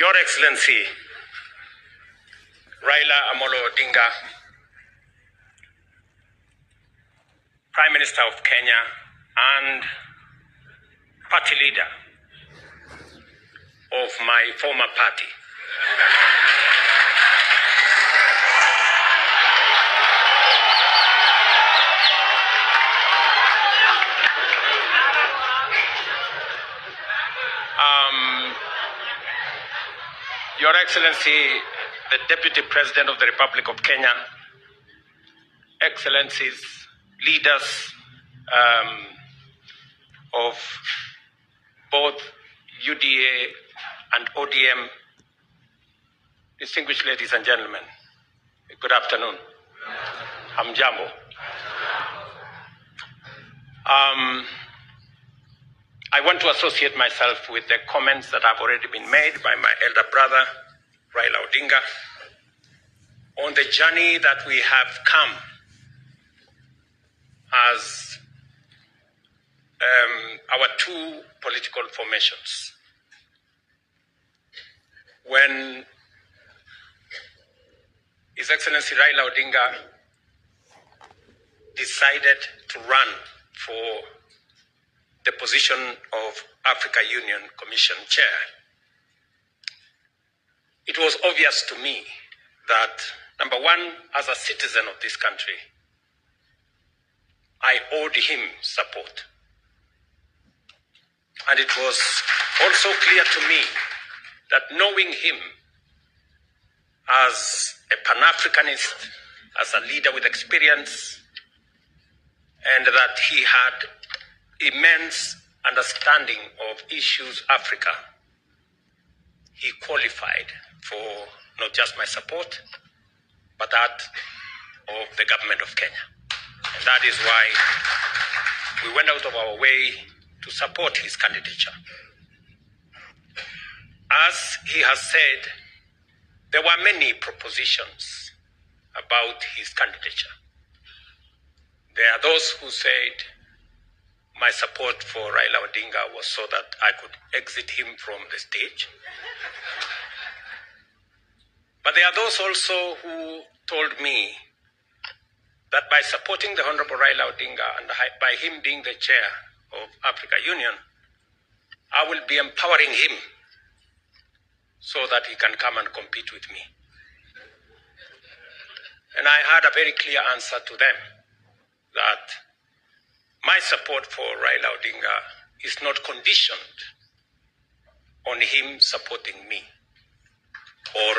Your Excellency, Raila Amolo Odinga, Prime Minister of Kenya and party leader of my former party. Your Excellency, the Deputy President of the Republic of Kenya, Excellencies, leaders of both UDA and ODM, distinguished ladies and gentlemen, good afternoon. Hamjambo. I want to associate myself with the comments that have already been made by my elder brother, Raila Odinga, on the journey that we have come as our two political formations. When His Excellency Raila Odinga decided to run for the position of Africa Union Commission Chair, it was obvious to me that, number one, as a citizen of this country, I owed him support. And it was also clear to me that knowing him as a Pan-Africanist, as a leader with experience, and that he had immense understanding of issues Africa, he qualified for not just my support, but that of the government of Kenya. And that is why we went out of our way to support his candidature. As he has said, there were many propositions about his candidature. There are those who said my support for Raila Odinga was so that I could exit him from the stage. But there are those also who told me that by supporting the Honorable Raila Odinga and by him being the chair of Africa Union, I will be empowering him so that he can come and compete with me. And I had a very clear answer to them that my support for Raila Odinga is not conditioned on him supporting me or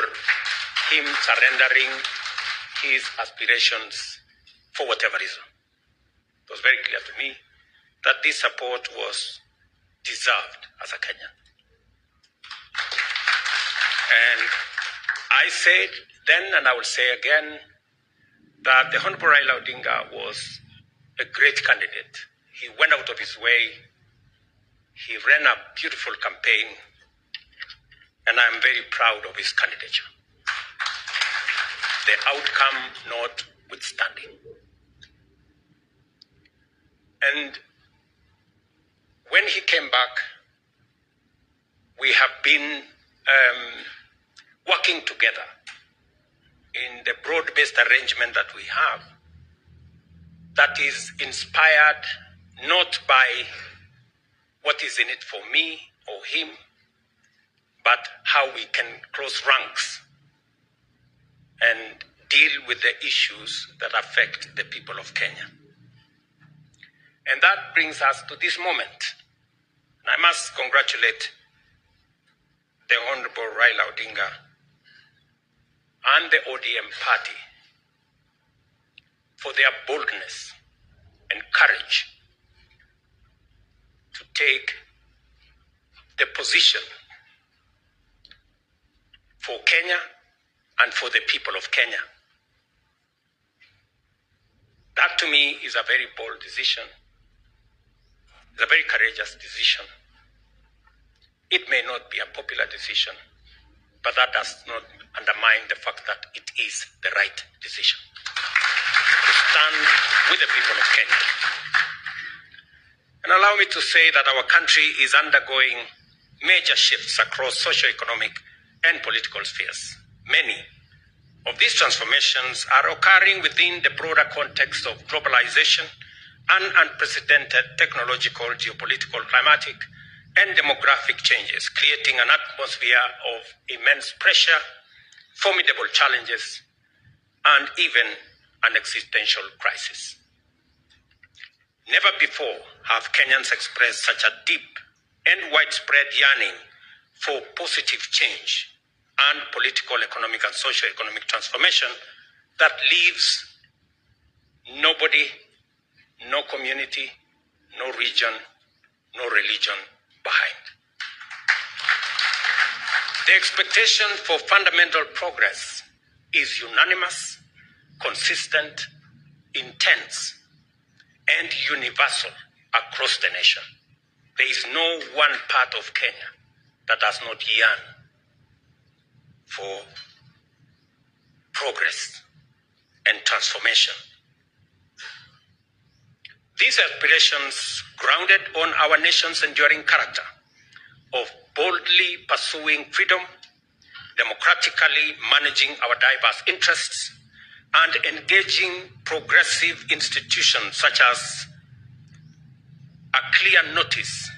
him surrendering his aspirations for whatever reason. It was very clear to me that this support was deserved as a Kenyan. And I said then, and I will say again, that the Honorable Raila Odinga was a great candidate. He went out of his way. He ran a beautiful campaign, and I am very proud of his candidature. The outcome notwithstanding. And when he came back, we have been working together in the broad-based arrangement that we have, that is inspired not by what is in it for me or him, but how we can close ranks and deal with the issues that affect the people of Kenya. And that brings us to this moment. And I must congratulate the Honorable Raila Odinga and the ODM party for their boldness and courage to take the position for Kenya and for the people of Kenya. That to me is a very bold decision. It's a very courageous decision. It may not be a popular decision, but that does not undermine the fact that it is the right decision to stand with the people of Kenya. And allow me to say that our country is undergoing major shifts across socio-economic and political spheres. Many of these transformations are occurring within the broader context of globalization and unprecedented technological, geopolitical, climatic, and demographic changes, creating an atmosphere of immense pressure, formidable challenges, and even an existential crisis. Never before have Kenyans expressed such a deep and widespread yearning for positive change and political, economic, and socio-economic transformation that leaves nobody, no community, no region, no religion behind. The expectation for fundamental progress is unanimous, consistent, intense, and universal across the nation. There is no one part of Kenya that does not yearn for progress and transformation. These aspirations, grounded on our nation's enduring character of boldly pursuing freedom, democratically managing our diverse interests, and engaging progressive institutions such as a clear notice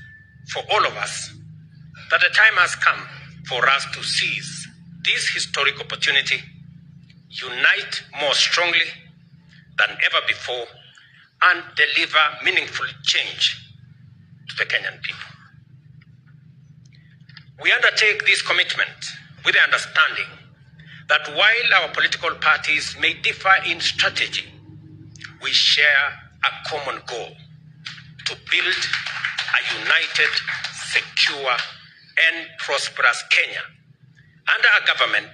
for all of us that the time has come for us to seize this historic opportunity, unite more strongly than ever before, and deliver meaningful change to the Kenyan people. We undertake this commitment with the understanding that while our political parties may differ in strategy, we share a common goal to build a united, secure, and prosperous Kenya under a government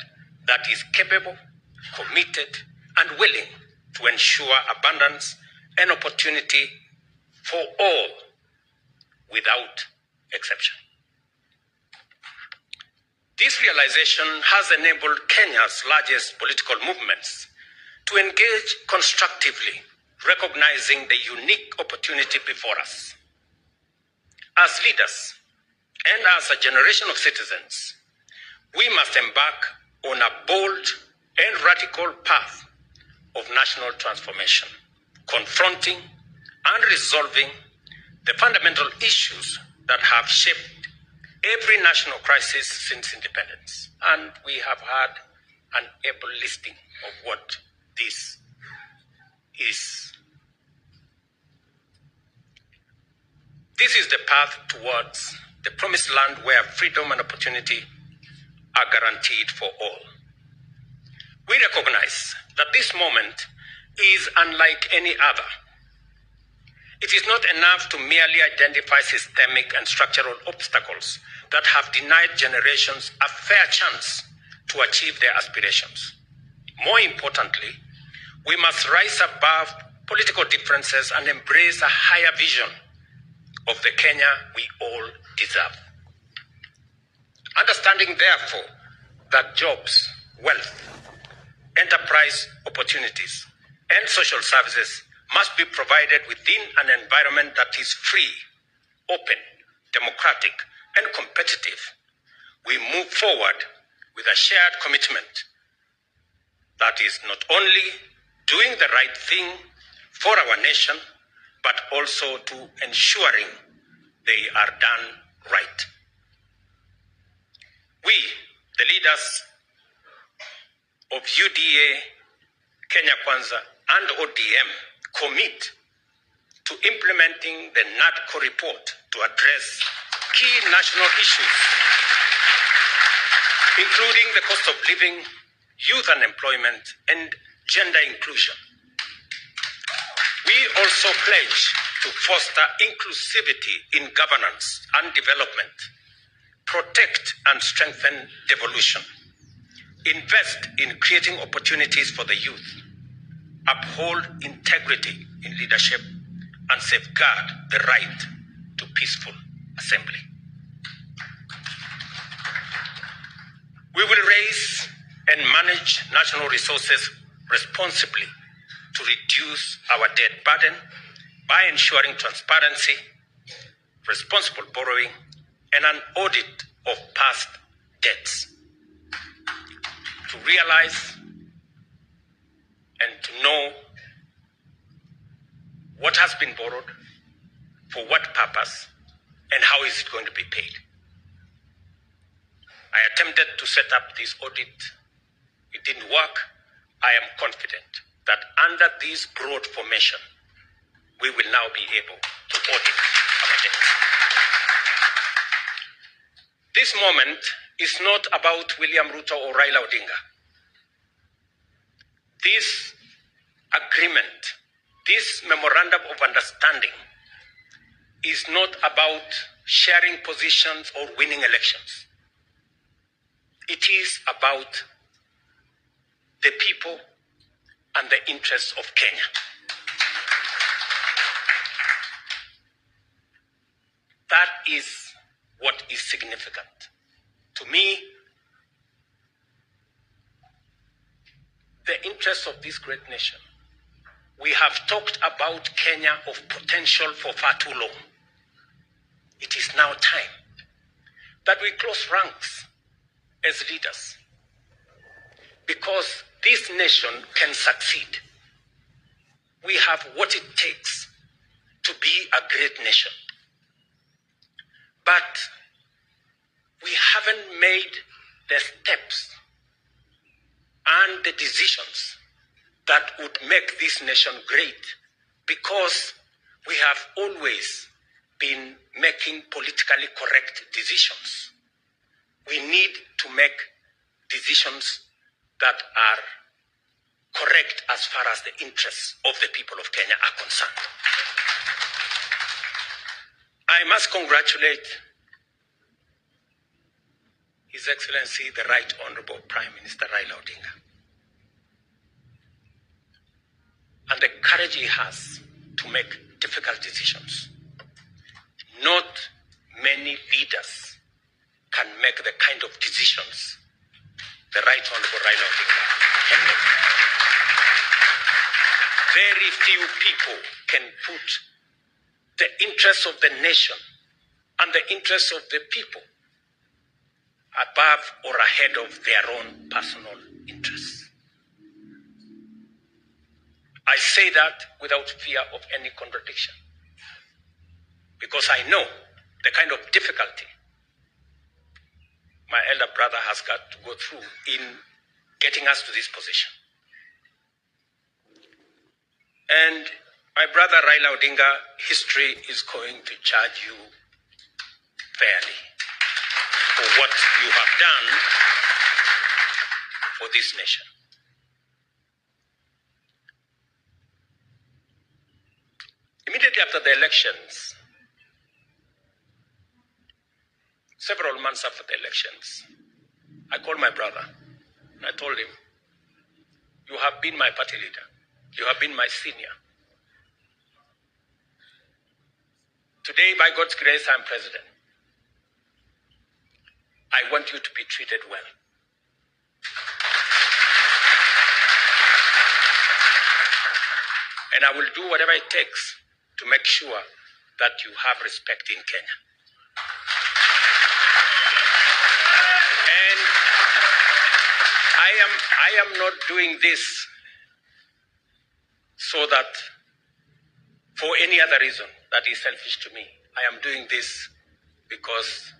that is capable, committed, and willing to ensure abundance and opportunity for all without exception. This realization has enabled Kenya's largest political movements to engage constructively, recognizing the unique opportunity before us. As leaders and as a generation of citizens, we must embark on a bold and radical path of national transformation, confronting and resolving the fundamental issues that have shaped every national crisis since independence. And we have had an able listing of what this is. This is the path towards the promised land where freedom and opportunity are guaranteed for all. We recognize that this moment is unlike any other. It is not enough to merely identify systemic and structural obstacles that have denied generations a fair chance to achieve their aspirations. More importantly, we must rise above political differences and embrace a higher vision of the Kenya we all deserve. Understanding, therefore, that jobs, wealth, enterprise opportunities, and social services must be provided within an environment that is free, open, democratic, and competitive, we move forward with a shared commitment that is not only doing the right thing for our nation, but also to ensuring they are done right. We, the leaders of UDA, Kenya Kwanza, and ODM, commit to implementing the NADCO report to address key national issues, including the cost of living, youth unemployment, and gender inclusion. We also pledge to foster inclusivity in governance and development, protect and strengthen devolution, invest in creating opportunities for the youth, uphold integrity in leadership, and safeguard the right to peaceful assembly. We will raise and manage national resources responsibly to reduce our debt burden by ensuring transparency, responsible borrowing, and an audit of past debts. to realize and to know what has been borrowed, for what purpose, and how is it going to be paid. I attempted to set up this audit. It didn't work. I am confident that under this broad formation, we will now be able to audit our debts. This moment is not about William Ruto or Raila Odinga. This agreement, this memorandum of understanding is not about sharing positions or winning elections. It is about the people and the interests of Kenya. That is what is significant. To me, the interests of this great nation. We have talked about Kenya of potential for far too long. It is now time that we close ranks as leaders, because this nation can succeed. We have what it takes to be a great nation. But we haven't made the steps and the decisions that would make this nation great, because we have always been making politically correct decisions. We need to make decisions that are correct as far as the interests of the people of Kenya are concerned. I must congratulate His Excellency, the Right Honorable Prime Minister Raila Odinga, and the courage he has to make difficult decisions. Not many leaders can make the kind of decisions the Right Honorable Raila Odinga can make. Very few people can put the interests of the nation and the interests of the people above or ahead of their own personal interests. I say that without fear of any contradiction, because I know the kind of difficulty my elder brother has got to go through in getting us to this position. And my brother Raila Odinga, history is going to charge you fairly for what you have done for this nation. Immediately after the elections, several months after the elections, I called my brother and I told him, you have been my party leader. You have been my senior. Today, by God's grace, I'm president. I want you to be treated well. And I will do whatever it takes to make sure that you have respect in Kenya. And I am not doing this so that for any other reason that is selfish to me. I am doing this because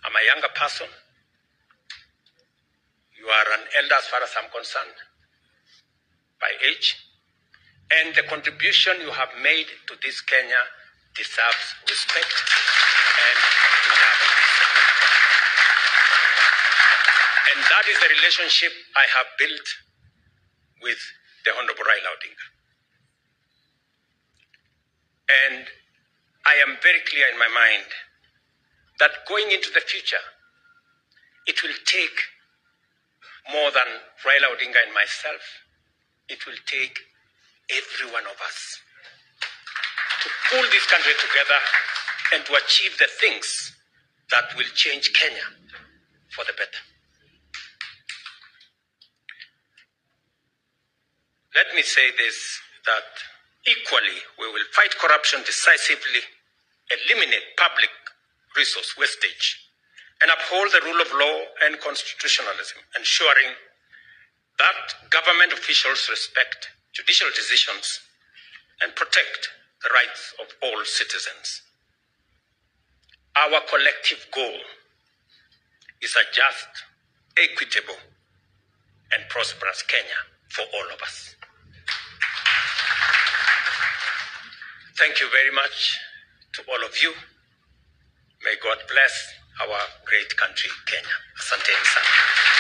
I'm a younger person. You are an elder as far as I'm concerned, by age. And the contribution you have made to this Kenya deserves respect and and that is the relationship I have built with the Honorable Raila Odinga. And I am very clear in my mind that going into the future, it will take more than Raila Odinga and myself. It will take every one of us to pull this country together and to achieve the things that will change Kenya for the better. Let me say this, that equally we will fight corruption decisively, eliminate public resource wastage, and uphold the rule of law and constitutionalism, ensuring that government officials respect judicial decisions and protect the rights of all citizens. Our collective goal is a just, equitable, and prosperous Kenya for all of us. Thank you very much to all of you. May God bless our great country, Kenya. Asanteni sana.